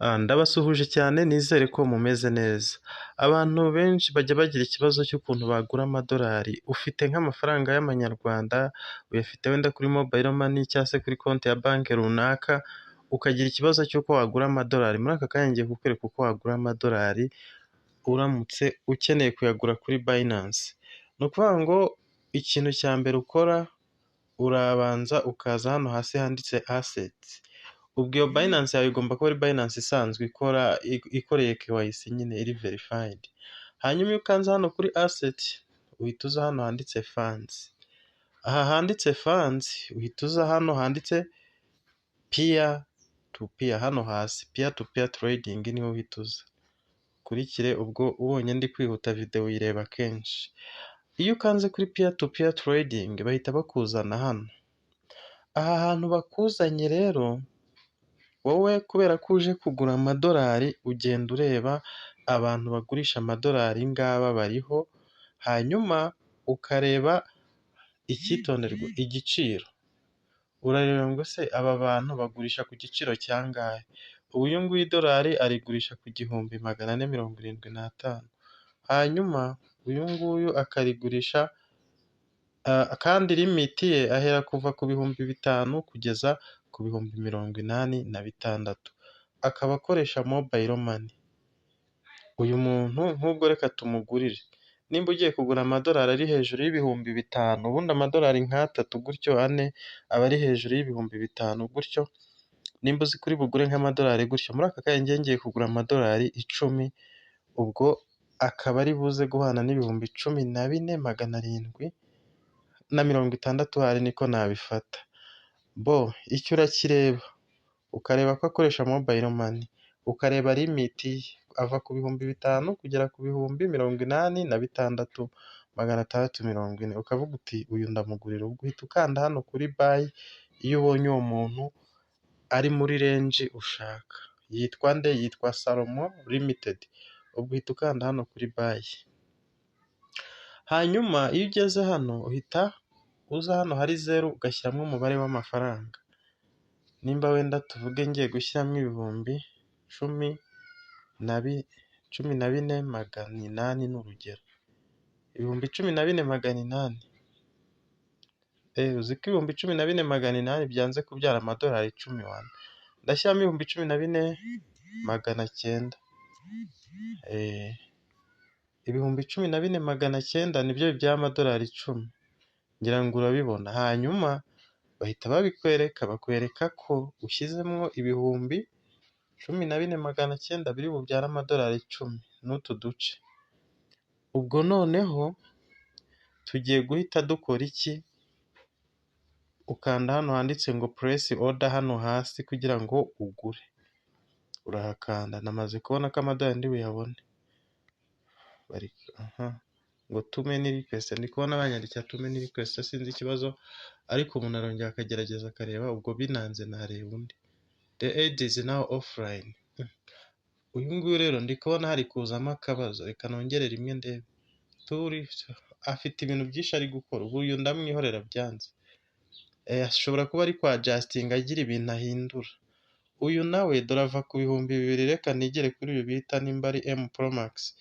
Ndabasuhuje cyane nizere ko mumeze neza. Abantu benshi bajya bagira ikibazo cy'ukuntu bagura amadolari, ufite nk'amafaranga y'amanyarwanda, uyafite wenda kuri mobile money cyangwa se kuri konti ya banki runaka, ukagira ikibazo cy'uko wagura amadolari. Muri aka kanya ngiye kukwereka uko wagura amadolari uramutse ukeneye kuyagura kuri Binance. Ni ukuvuga ngo ikintu cya mbere ukora, urabanza ukaza hano hasi handitse assets. Ubwo iyo Binance yawe igomba kuba ari Binance isanzwe ikoreye KYC nyine iri verified. Hanyuma iyo ukanze hano kuri asset, uhita uza hano handitse funds. Aha handitse funds, uhita uza hano handitse peer to peer hano hasi. Peer to peer trading niho uhita uza. Kurikire ubwo ubonye ndi kwihuta video uyireba kenshi. Iyo ukanze kuri peer to peer trading bahita bakuzana hano. Aha hantu bakuzanye rero, wowe kubera ko uje kugura amadolari ugenda ureba abantu bagurisha amadolari ngaba bariho, hanyuma ukareba icyitonderwa igiciro. Urareba ngo se aba bantu bagurisha ku giciro cyangahe? Uyu nguyu idolari arigurisha ku 1475. Hanyuma uyu nguyu akarigurisha kandi limiti ye ahera kuva ku 5000 kugeza ku 86,000. Akaba akoresha mobile money. Uyu muntu nk'ubwo reka tumugurire. Nimba ugiye kugura amadolari ari hejuru y'5000, ubundi amadolari nk'atatu gutyo ane aba ari hejuru y'5000 gutyo. Nimba uzi kuri bugure nk'amadolari gutyo, muri aka kanya ngiye kugura amadolari 10, ubwo akaba ari buze guhana n'ibihumbi 14,760 hari niko nabifata. Icyo urakireba ukareba ko akoresha mobile money, ukareba limiti ava ku 5000 kugera ku 86,640, ukavuga uti uyu ndamugurira. Ubwo uhita ukanda hano kuri buy iyo ubonye uwo muntu ari muri range ushaka. Yitwa nde? Yitwa Salomon Limited. Ubwo uhita ukanda hano kuri buy. Hanyuma iyo ugeze hano uhita uza hano hari 0 ugashyiramo umubare w'amafaranga. Nimba wenda tuvuge ngiye gushyiramo ibihumbi 14,800 ni urugero. Ibihumbi 14,800. Uzi ko ibihumbi 14,800 byanze kubyara amadolari 10 wana. Ndashyiramo ibihumbi 14,900. Ibihumbi 14,900 nibyo bibyara amadolari 10. Ngira ngo urabibona. Hanyuma bahita bakwereka ko ushyizemo ibihumbi 14,900 biri bubyara amadolari 10 n'utu duce. Ubwo noneho tugiye guhita dukora iki? Ukanda hano handitse ngo press order hano hasi kugira ngo ugure. Urahakanda. Namaze kubona ko amadolari ndi buyabone. Ngo tume ni request, ndi kubona banyandikira tume ni request, sinzi ikibazo, ariko umuntu arongera akagerageza akareba. Ubwo binanze nareba undi. The aid is now offline. Uyu nguyu rero ndi kubona hari kuzamo akabazo, reka nongere rimwe ndebe. Afite ibintu byinshi ari gukora. Ubu uyu ndamwihorera byanze. Ashobora kuba ari kwa Justin agira ibintu ahindura. Uyu nawe dore ava ku 2000, reka nigere kuri uyu bita nimba ari M Pro Max.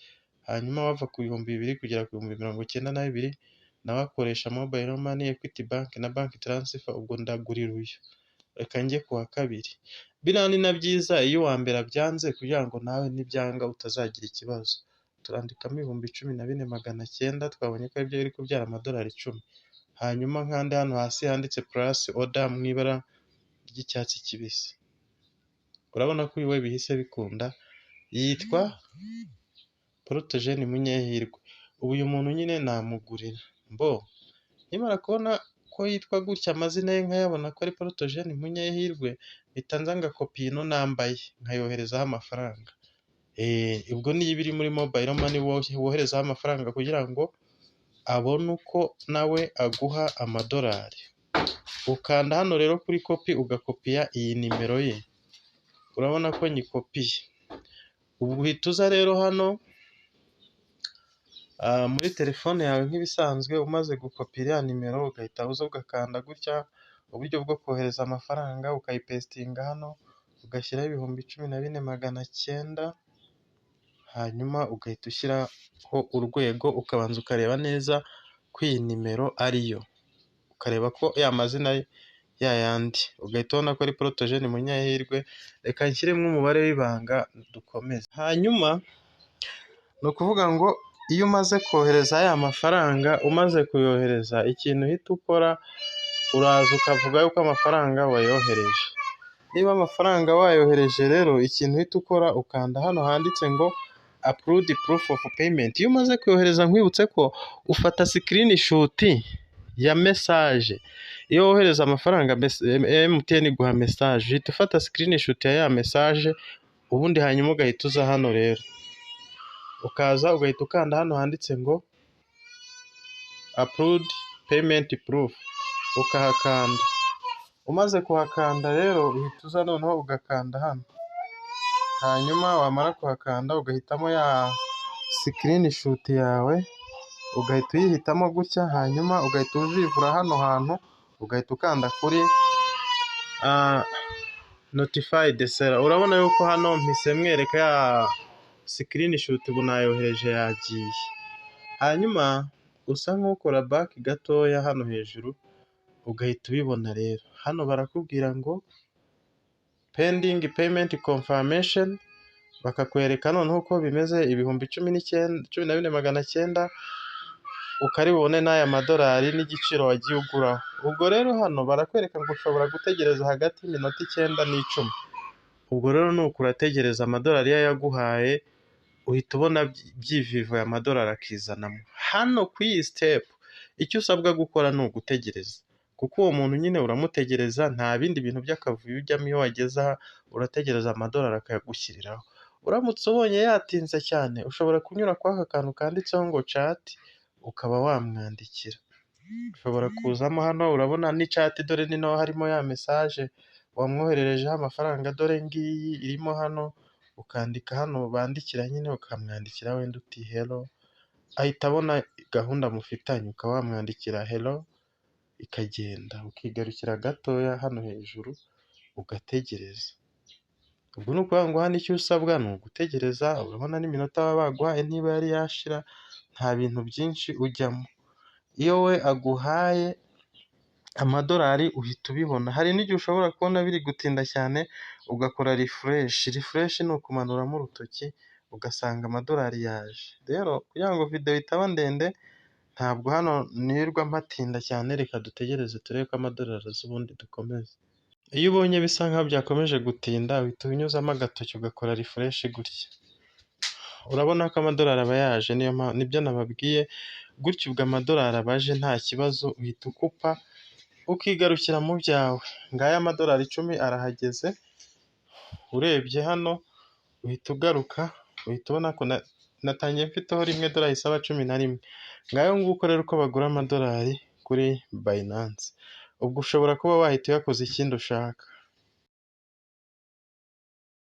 Hanyuma wava ku 2000 kugera ku 92,000, nawe akoresha mobile money, Equity Bank na bank transfer. Ubwo ndagurira uyu. Reka njye kuwa kabiri. Biriya ni na byiza iyo uwa mbere abyanze kugira ngo nawe nibyanga utazagira ikibazo. Turandikamo ibihumbi 14,900, twabonye ko aribyo biri kubyara amadolari 10. Hanyuma nkande hano hasi handitse plus order mu ibara ry'icyatsi kibisi. Urabona ko iwe bihise bikunda. Yitwa Protogene Munyehirwe. Ubu uyu muntu nyine namugurira. Nimara kubona ko yitwa gutya amazina ye nkayabona ko ari Protogene Munyehirwe, mpita nza ngakopi ino nambaye nkayoherezaho amafaranga. Ubwo niyo ibiri muri mobile money woherezaho amafaranga kugira ngo abone uko nawe aguha amadolari. Ukanda hano rero kuri copy ugakopiya iyi nimero ye. Urabona ko nyikopiye. Ubu uhita uza rero hano muri telefone yawe nk'ibisanzwe, umaze gukopira nimero ugahita uza ugakanda gutya uburyo bwo kohereza amafaranga, ukayipestinga hano ugashyiraho ibihumbi 14,900, hanyuma ugahita ushyiraho urwego, ukabanza ukareba neza ko iyi nimero ariyo, ukareba ko ya mazina yayandi, ugahita ubona ko ari Protogene Munyahirwe. Reka nshyiremo umubare w'ibanga dukomeze. Hanyuma ni ukuvuga ngo iyo umaze kohereza ya mafaranga, umaze kuyohereza, ikintu uhita ukora, uraza ukavuga yuko amafaranga wayohereje. Niba amafaranga wayohereje rero, ikintu uhita ukora, ukanda hano handitse ngo Upload Proof of Payment. Iyo umaze kuyohereza, nkwibutse ko ufata screenshot ya message. Iyo wohereza amafaranga, MTN iguha message, uhita ufata screenshot ya ya message, ubundi hanyuma ugahita uza hano rero, ukaza ugahita ukanda hano handitse ngo Upload Payment Proof, ukahakanda. Umaze kuhakanda rero, uhita uza noneho ugakanda hano, hanyuma wamara kuhakanda ugahitamo ya screenshot yawe, ugahita uyihitamo gutya, hanyuma ugahita ujivura hano hantu, ugahita ukanda kuri Notified Seller. Urabona yuko hano mpise mwereka ya screenshot ubu nayohereje yagiye. Hanyuma usa nk'ukora back gatoya hano hejuru, ugahita ubibona rero. Hano barakubwira ngo pending payment confirmation, bakakwereka noneho uko bimeze, ibihumbi 14,900, ukaribone n'aya madolari n'igiciro wagiye uguraho. Ubwo rero hano barakwereka ngo ushobora gutegereza hagati y'iminota 9 n'10. Ubwo rero nuko urategereza amadolari yaguhaye, uhita ubona byivivuye amadolari akizanamo. Hano ku iyi step icyo usabwa gukora ni ugutegereza, kuko uwo muntu nyine uramutegereza, nta bindi bintu by'akavuyo ujyamo. Iyo wageze aha urategereza amadolari akayagushyiriraho. Uramutse ubonye yatinze cyane, ushobora kunyura kwa aka kantu kanditseho ngo chat, ukaba wamwandikira. Ushobora kuzamo hano, urabona ni chat, dore ni naho harimo ya message wamwohererejeho amafaranga, dore ngiyi irimo hano, ukandika hano bandikira nyine, ukamwandikira wenda uti hello, ahita abona gahunda mufitanye, ukaba wamwandikira hello, ikagenda, ukigarukira gatoya hano hejuru ugategereza. Ubwo ni ukuvuga ngo hano icyo usabwa ni ugutegereza. Urabona n'iminota baba baguhaye niba yari yashira, nta bintu byinshi ujyamo. Iyo we aguhaye amadolari uhita ubibona. Hari n'igihe ushobora kubona biri gutinda cyane, ugakora refresh. Refresh ni ukumanuramo urutoki, ugasanga amadolari yaje. Rero kugira ngo video itaba ndende, ntabwo hano nirirwa mpatinda cyane, reka dutegereze turebe ko amadolari aza, ubundi dukomeze. Iyo ubonye bisa nkaho byakomeje gutinda, uhita unyuzamo agatoki ugakora refresh gutya. Urabona ko amadolari aba yaje, nibyo nababwiye. Gutyo ubwo amadolari abaje nta kibazo, uhita ukupa ukigarukira mu byawe. Ngaya amadolari 10 arahageze. Urebye hano uhita ugaruka, uhita ubona ko natangiye mfiteho rimwe dolari isaba 11. Ngayo nguko rero uko bagura amadolari kuri Binance. Ubwo ushobora kuba wahita uyakoza ikindi ushaka.